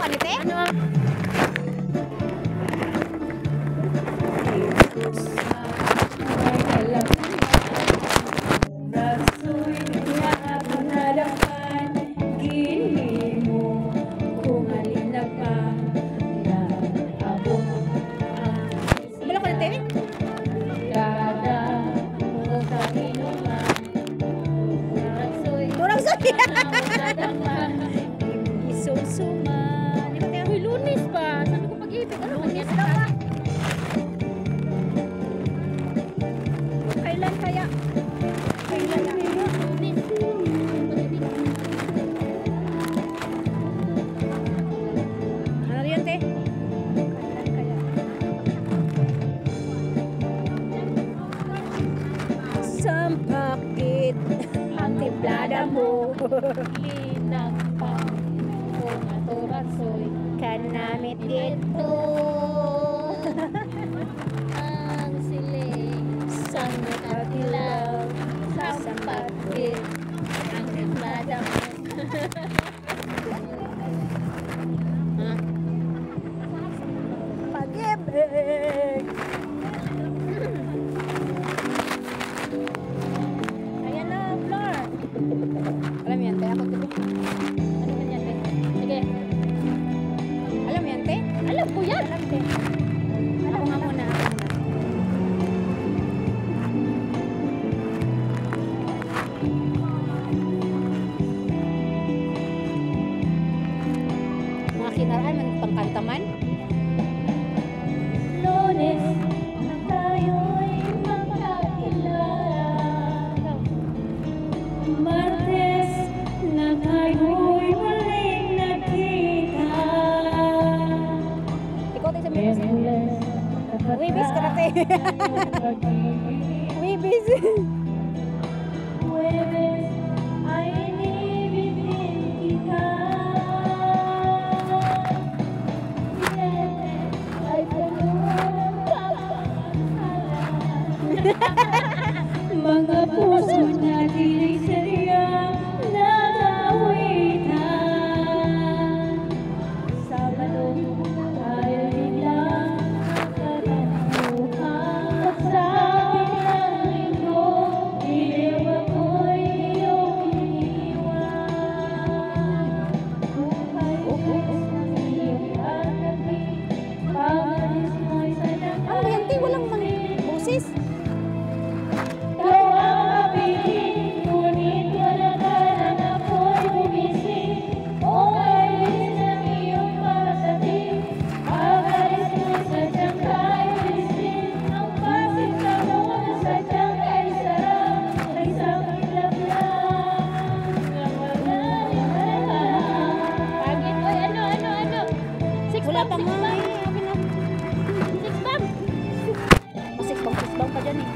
kanite? Ano? Balo kanite? Durang soy. Isum-suma. Di ba tayo? Uy, Lunes pa. Sabi ko pag-ibig. Ano Lunes ba? daw ba? Kailan kaya? Kailan kaya? Lunes. Pag-ibig. Ano yun, te? Kailan kaya? Sampakit ang timplada mo. Linang pa. Kung aturasoy. Kanamit dito. Ang siling. Sang nakatilaw. Sampagit. Ang timplada mo. Ha? Pag-ibig. Ayan na, Flor. Alam yan, te. Ako tulo. Ano man yan, te? Sige. Alam yan, te? Alam ko yan. Alam, te. Ako nga muna. Mga kinaraan, pangkanta man. Lunes na tayo'y magkakilala. Martes na tayo'y muling nagkita. Ikaw tayo sa Miyos. Wibis ka na, te. Wibis. Huwebes ay inibigin kita. Biyernes ay panuhan ang kapamahalan. Mga puso natin ay sadyang nag-awitan. Sabado tayo nilang nakaramuhan. At sa bilang linggo, iliw ako'y iyong iniwan. Buhay ng iyong pag-ibig, pag-alis mo'y sadyang Ano yan, te? Walang boses. ikaw ang mapili, ngunit wala ka nang ako'y bumising. O alis ng iyong pagdating, pag-alis mo'y sadyang kahit lising. Ang pasinta mo na sadyang kahit sarap, ay isang iglap lang. Ang wala ni wala. Pagit, oy, ano? Six Wala bang, pa six nga. bang. Sabi na. Six bang. Six bang pa dyan eh.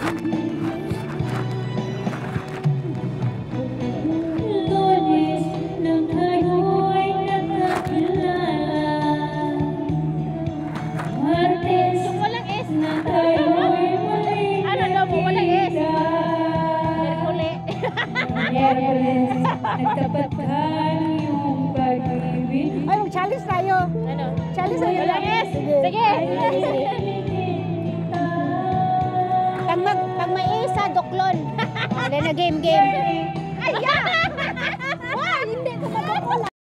Lunes nang tayo'y nagkakilala. Martes yung walang S na tayo'y muling Ano daw mo? Walang S. nagkita. Merkule. Miyerkules nagtapatan yung pag-ibig. Ay, mag-challenge tayo. Ano? Challenge tayo. Walang S. Sige. Pag may isa, doklon. Then na game. Ay, yeah!